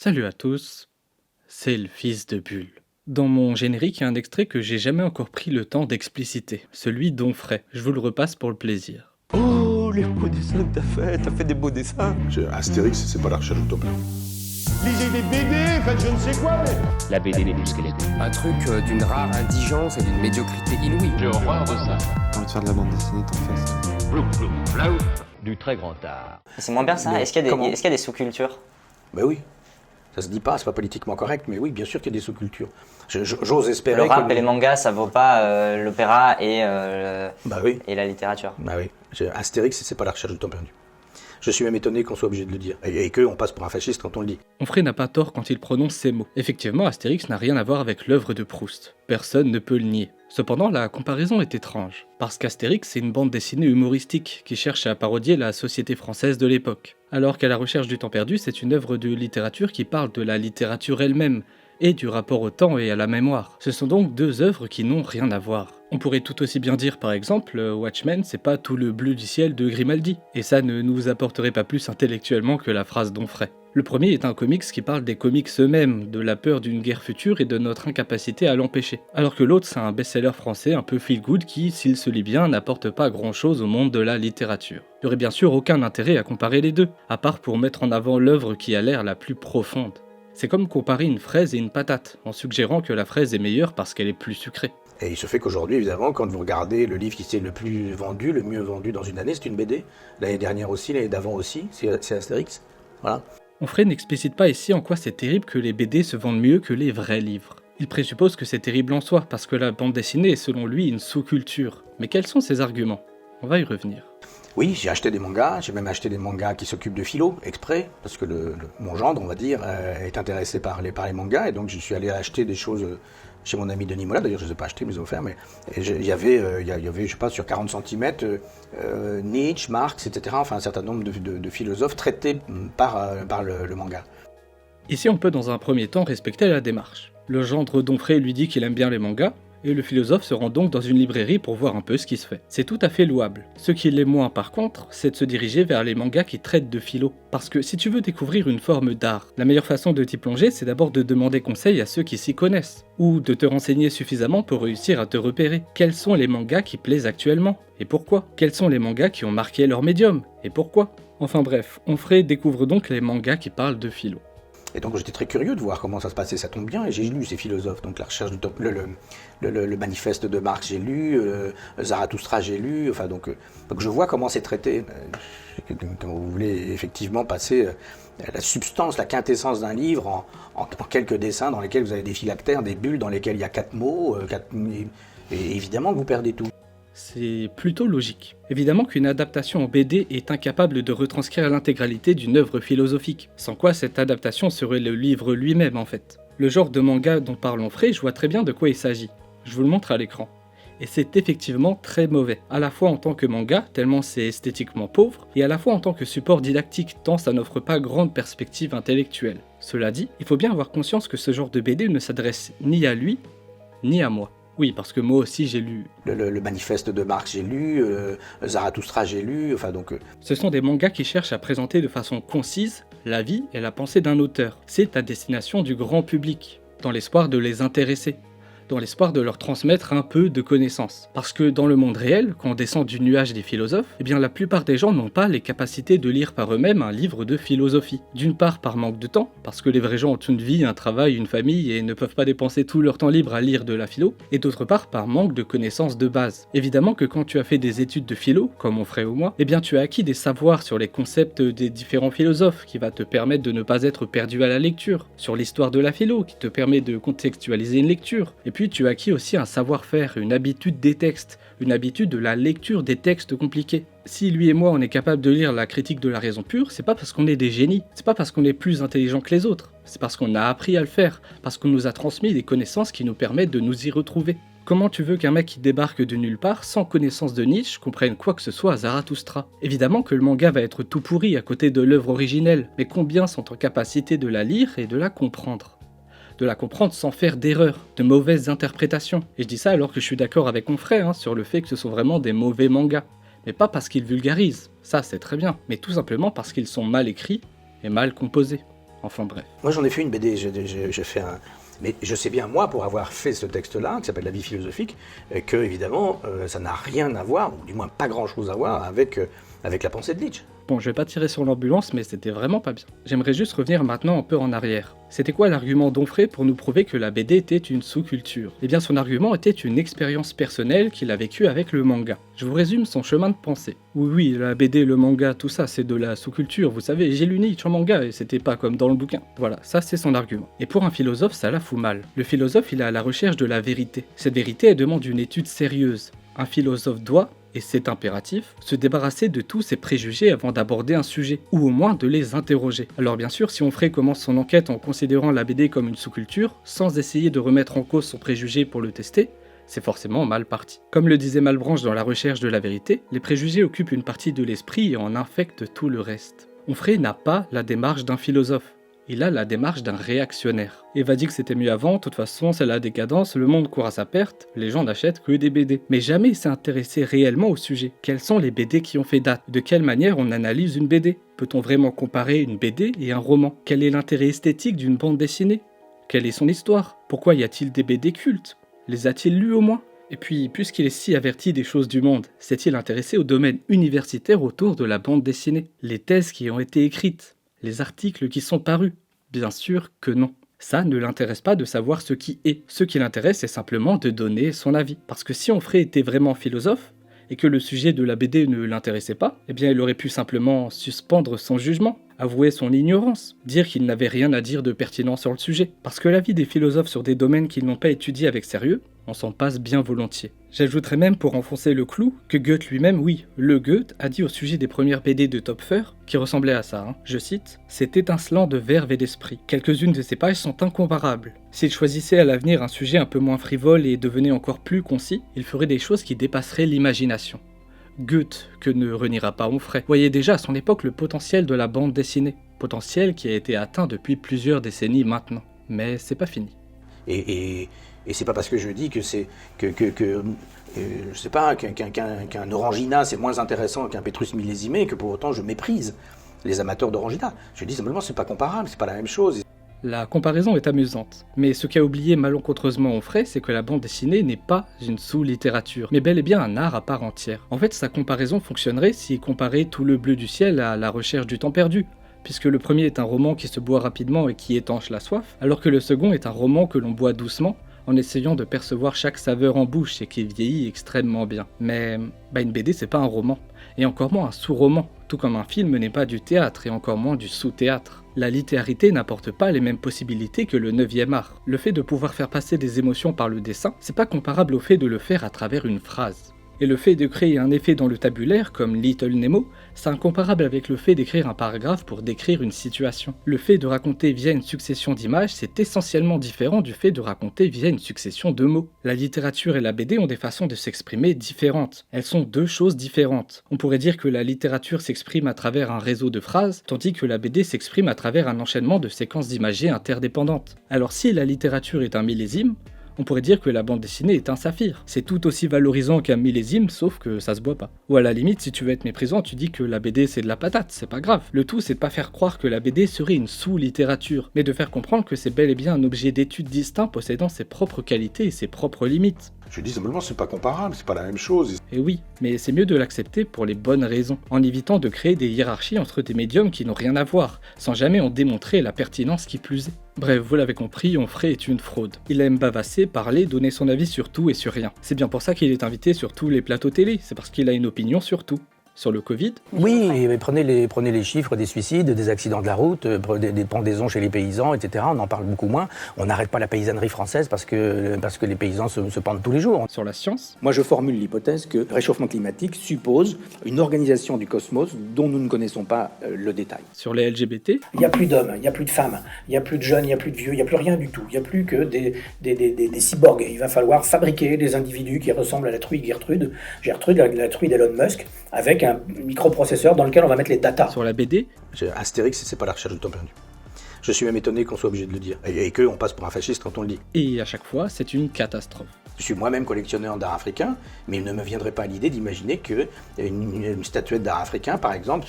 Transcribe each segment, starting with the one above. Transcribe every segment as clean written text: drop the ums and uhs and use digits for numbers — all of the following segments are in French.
Salut à tous, c'est le fils de Bulle. Dans mon générique, il y a un extrait que j'ai jamais encore pris le temps d'expliciter, celui d'Onfray. Je vous le repasse pour le plaisir. Oh, les beaux dessins que t'as fait des beaux dessins. Astérix, c'est pas la recherche utopien. Lisez des BD, faites je ne sais quoi, mais... La BD n'est plus ce qu'elle était. Un truc d'une rare indigence et d'une médiocrité inouïe. J'ai horreur de ça. T'as envie de faire de la bande dessinée, t'en fais ça. Plouf, plouf, plouf. Du très grand art. C'est moins bien ça. Est-ce qu'il y a des sous-cultures? Ben oui. Ça se dit pas, c'est pas politiquement correct, mais oui, bien sûr qu'il y a des sous-cultures. J'ose espérer Le rap et les mangas, ça vaut pas l'opéra et la littérature. Bah oui. Astérix, c'est pas la recherche du temps perdu. Je suis même étonné qu'on soit obligé de le dire. Et qu'on passe pour un fasciste quand on le dit. Onfray n'a pas tort quand il prononce ces mots. Effectivement, Astérix n'a rien à voir avec l'œuvre de Proust. Personne ne peut le nier. Cependant, la comparaison est étrange. Parce qu'Astérix, c'est une bande dessinée humoristique qui cherche à parodier la société française de l'époque. Alors qu'à la recherche du temps perdu, c'est une œuvre de littérature qui parle de la littérature elle-même, et du rapport au temps et à la mémoire. Ce sont donc deux œuvres qui n'ont rien à voir. On pourrait tout aussi bien dire par exemple, Watchmen c'est pas tout le bleu du ciel de Grimaldi, et ça ne nous apporterait pas plus intellectuellement que la phrase d'Onfray. Le premier est un comics qui parle des comics eux-mêmes, de la peur d'une guerre future et de notre incapacité à l'empêcher. Alors que l'autre c'est un best-seller français un peu feel-good qui, s'il se lit bien, n'apporte pas grand-chose au monde de la littérature. Il n'y aurait bien sûr aucun intérêt à comparer les deux, à part pour mettre en avant l'œuvre qui a l'air la plus profonde. C'est comme comparer une fraise et une patate, en suggérant que la fraise est meilleure parce qu'elle est plus sucrée. Et il se fait qu'aujourd'hui, évidemment, quand vous regardez le livre qui s'est le plus vendu, le mieux vendu dans une année, c'est une BD. L'année dernière aussi, l'année d'avant aussi, c'est Astérix. Voilà. Onfray n'explicite pas ici en quoi c'est terrible que les BD se vendent mieux que les vrais livres. Il présuppose que c'est terrible en soi, parce que la bande dessinée est selon lui une sous-culture. Mais quels sont ses arguments? On va y revenir. Oui, j'ai acheté des mangas, j'ai même acheté des mangas qui s'occupent de philo, exprès, parce que mon gendre, on va dire, est intéressé par les mangas, et donc je suis allé acheter des choses chez mon ami Denis Mola, d'ailleurs je ne les ai pas achetées, mais ils ont offert, mais il y avait, je sais pas, sur 40 cm, Nietzsche, Marx, etc., enfin un certain nombre de philosophes traités par le manga. Ici on peut dans un premier temps respecter la démarche. Le gendre d'Onfray lui dit qu'il aime bien les mangas, et le philosophe se rend donc dans une librairie pour voir un peu ce qui se fait. C'est tout à fait louable. Ce qui l'est moins par contre, c'est de se diriger vers les mangas qui traitent de philo. Parce que si tu veux découvrir une forme d'art, la meilleure façon de t'y plonger, c'est d'abord de demander conseil à ceux qui s'y connaissent. Ou de te renseigner suffisamment pour réussir à te repérer. Quels sont les mangas qui plaisent actuellement? Et pourquoi? Quels sont les mangas qui ont marqué leur médium? Et pourquoi? Enfin bref, Onfray découvre donc les mangas qui parlent de philo. Et donc j'étais très curieux de voir comment ça se passait, ça tombe bien, et j'ai lu ces philosophes, donc la recherche du temps, le manifeste de Marx j'ai lu, Zarathustra j'ai lu, enfin donc je vois comment c'est traité. Quand vous voulez effectivement passer la substance, la quintessence d'un livre en quelques dessins dans lesquels vous avez des phylactères, des bulles dans lesquelles il y a 4 mots, et évidemment vous perdez tout. C'est plutôt logique. Évidemment qu'une adaptation en BD est incapable de retranscrire l'intégralité d'une œuvre philosophique, sans quoi cette adaptation serait le livre lui-même en fait. Le genre de manga dont parle Onfray, je vois très bien de quoi il s'agit. Je vous le montre à l'écran. Et c'est effectivement très mauvais, à la fois en tant que manga, tellement c'est esthétiquement pauvre, et à la fois en tant que support didactique, tant ça n'offre pas grande perspective intellectuelle. Cela dit, il faut bien avoir conscience que ce genre de BD ne s'adresse ni à lui, ni à moi. Oui, parce que moi aussi j'ai lu. Le manifeste de Marx j'ai lu, Zarathustra j'ai lu, enfin donc... Ce sont des mangas qui cherchent à présenter de façon concise la vie et la pensée d'un auteur. C'est à destination du grand public, dans l'espoir de les intéresser, dans l'espoir de leur transmettre un peu de connaissances. Parce que dans le monde réel, quand on descend du nuage des philosophes, eh bien la plupart des gens n'ont pas les capacités de lire par eux-mêmes un livre de philosophie. D'une part par manque de temps, parce que les vrais gens ont une vie, un travail, une famille et ne peuvent pas dépenser tout leur temps libre à lire de la philo, et d'autre part par manque de connaissances de base. Évidemment que quand tu as fait des études de philo, comme Onfray ou moi, eh bien tu as acquis des savoirs sur les concepts des différents philosophes qui va te permettre de ne pas être perdu à la lecture, sur l'histoire de la philo qui te permet de contextualiser une lecture, et puis tu as acquis aussi un savoir-faire, une habitude des textes, une habitude de la lecture des textes compliqués. Si lui et moi on est capable de lire la critique de la raison pure, c'est pas parce qu'on est des génies, c'est pas parce qu'on est plus intelligent que les autres, c'est parce qu'on a appris à le faire, parce qu'on nous a transmis des connaissances qui nous permettent de nous y retrouver. Comment tu veux qu'un mec qui débarque de nulle part, sans connaissance de Nietzsche, comprenne quoi que ce soit à Zarathustra? Évidemment que le manga va être tout pourri à côté de l'œuvre originelle, mais combien sont en capacité de la lire et de la comprendre? De la comprendre sans faire d'erreurs, de mauvaises interprétations. Et je dis ça alors que je suis d'accord avec mon frère sur le fait que ce sont vraiment des mauvais mangas. Mais pas parce qu'ils vulgarisent, ça c'est très bien, mais tout simplement parce qu'ils sont mal écrits et mal composés. Enfin bref. Moi j'en ai fait une BD, j'ai fait un... Mais je sais bien, moi, pour avoir fait ce texte-là, qui s'appelle La vie philosophique, que, évidemment, ça n'a rien à voir, ou du moins pas grand-chose à voir, avec la pensée de Nietzsche. Bon, je vais pas tirer sur l'ambulance, mais c'était vraiment pas bien. J'aimerais juste revenir maintenant un peu en arrière. C'était quoi l'argument d'Onfray pour nous prouver que la BD était une sous-culture? Eh bien, son argument était une expérience personnelle qu'il a vécue avec le manga. Je vous résume son chemin de pensée. Oui, la BD, le manga, tout ça, c'est de la sous-culture, vous savez, j'ai lu Nietzsche en manga, et c'était pas comme dans le bouquin. Voilà, ça c'est son argument. Et pour un philosophe, ça la fout mal. Le philosophe, il est à la recherche de la vérité. Cette vérité, elle demande une étude sérieuse. Un philosophe doit, et c'est impératif, se débarrasser de tous ses préjugés avant d'aborder un sujet, ou au moins de les interroger. Alors bien sûr, si Onfray commence son enquête en considérant la BD comme une sous-culture, sans essayer de remettre en cause son préjugé pour le tester, c'est forcément mal parti. Comme le disait Malebranche dans La recherche de la vérité, les préjugés occupent une partie de l'esprit et en infectent tout le reste. Onfray n'a pas la démarche d'un philosophe. Il a la démarche d'un réactionnaire. Eva dit que c'était mieux avant, de toute façon c'est la décadence, le monde court à sa perte, les gens n'achètent que des BD. Mais jamais il s'est intéressé réellement au sujet. Quels sont les BD qui ont fait date? De quelle manière on analyse une BD? Peut-on vraiment comparer une BD et un roman? Quel est l'intérêt esthétique d'une bande dessinée? Quelle est son histoire? Pourquoi y a-t-il des BD cultes? Les a-t-il lus au moins? Et puis, puisqu'il est si averti des choses du monde, s'est-il intéressé au domaine universitaire autour de la bande dessinée? Les thèses qui ont été écrites? Les articles qui sont parus? Bien sûr que non. Ça ne l'intéresse pas de savoir ce qui est. Ce qui l'intéresse, c'est simplement de donner son avis. Parce que si Onfray était vraiment philosophe, et que le sujet de la BD ne l'intéressait pas, eh bien il aurait pu simplement suspendre son jugement, avouer son ignorance, dire qu'il n'avait rien à dire de pertinent sur le sujet. Parce que l'avis des philosophes sur des domaines qu'ils n'ont pas étudiés avec sérieux, on s'en passe bien volontiers. J'ajouterais même pour enfoncer le clou que Goethe lui-même, oui, le Goethe, a dit au sujet des premières BD de Töpffer, qui ressemblaient à ça, je cite, « C'est étincelant de verve et d'esprit. Quelques-unes de ces pages sont incomparables. S'il choisissait à l'avenir un sujet un peu moins frivole et devenait encore plus concis, il ferait des choses qui dépasseraient l'imagination. » Goethe, que ne reniera pas Onfray, voyait déjà à son époque le potentiel de la bande dessinée, potentiel qui a été atteint depuis plusieurs décennies maintenant. Mais c'est pas fini. Et c'est pas parce que je dis que c'est je sais pas, qu'un Orangina c'est moins intéressant qu'un Pétrus millésimé que pour autant je méprise les amateurs d'Orangina. Je dis simplement c'est pas comparable, c'est pas la même chose. La comparaison est amusante, mais ce qu'a oublié malencontreusement Onfray, c'est que la bande dessinée n'est pas une sous-littérature, mais bel et bien un art à part entière. En fait, sa comparaison fonctionnerait s'il comparait Tout le bleu du ciel à La recherche du temps perdu, puisque le premier est un roman qui se boit rapidement et qui étanche la soif, alors que le second est un roman que l'on boit doucement, en essayant de percevoir chaque saveur en bouche et qui vieillit extrêmement bien. Mais une BD c'est pas un roman, et encore moins un sous-roman, tout comme un film n'est pas du théâtre et encore moins du sous-théâtre. La littérité n'apporte pas les mêmes possibilités que le 9e art. Le fait de pouvoir faire passer des émotions par le dessin, c'est pas comparable au fait de le faire à travers une phrase. Et le fait de créer un effet dans le tabulaire, comme Little Nemo, c'est incomparable avec le fait d'écrire un paragraphe pour décrire une situation. Le fait de raconter via une succession d'images, c'est essentiellement différent du fait de raconter via une succession de mots. La littérature et la BD ont des façons de s'exprimer différentes. Elles sont deux choses différentes. On pourrait dire que la littérature s'exprime à travers un réseau de phrases, tandis que la BD s'exprime à travers un enchaînement de séquences d'images interdépendantes. Alors si la littérature est un millésime, on pourrait dire que la bande dessinée est un saphir. C'est tout aussi valorisant qu'un millésime, sauf que ça se boit pas. Ou à la limite, si tu veux être méprisant, tu dis que la BD c'est de la patate, c'est pas grave. Le tout c'est de pas faire croire que la BD serait une sous-littérature, mais de faire comprendre que c'est bel et bien un objet d'étude distinct possédant ses propres qualités et ses propres limites. Je dis simplement c'est pas comparable, c'est pas la même chose. Et oui, mais c'est mieux de l'accepter pour les bonnes raisons, en évitant de créer des hiérarchies entre des médiums qui n'ont rien à voir, sans jamais en démontrer la pertinence qui plus est. Bref, vous l'avez compris, Onfray est une fraude. Il aime bavasser, parler, donner son avis sur tout et sur rien. C'est bien pour ça qu'il est invité sur tous les plateaux télé, c'est parce qu'il a une opinion sur tout. Sur le Covid? Oui, mais prenez les chiffres des suicides, des accidents de la route, des pendaisons chez les paysans, etc. On en parle beaucoup moins. On n'arrête pas la paysannerie française parce que les paysans se pendent tous les jours. Sur la science? Moi je formule l'hypothèse que le réchauffement climatique suppose une organisation du cosmos dont nous ne connaissons pas le détail. Sur les LGBT? Il n'y a plus d'hommes, il n'y a plus de femmes, il n'y a plus de jeunes, il n'y a plus de vieux, il n'y a plus rien du tout. Il n'y a plus que des cyborgs. Il va falloir fabriquer des individus qui ressemblent à la truie Gertrude, la truie d'Elon Musk, avec un microprocesseur dans lequel on va mettre les datas. Sur la BD? Astérix, c'est pas La recherche du temps perdu. Je suis même étonné qu'on soit obligé de le dire, et qu'on passe pour un fasciste quand on le dit. Et à chaque fois, c'est une catastrophe. Je suis moi-même collectionneur d'art africain, mais il ne me viendrait pas à l'idée d'imaginer qu'une statuette d'art africain, par exemple,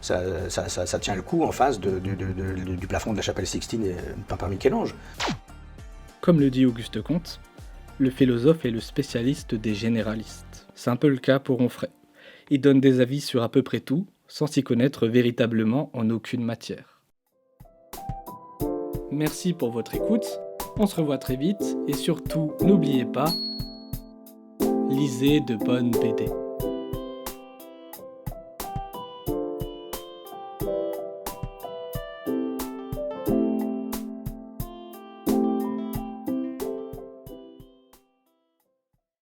ça tient le coup en face du plafond de la chapelle Sixtine peint par Michel-Ange. Comme le dit Auguste Comte, le philosophe est le spécialiste des généralistes. C'est un peu le cas pour Onfray. Il donne des avis sur à peu près tout, sans s'y connaître véritablement en aucune matière. Merci pour votre écoute, on se revoit très vite, et surtout, n'oubliez pas, lisez de bonnes BD.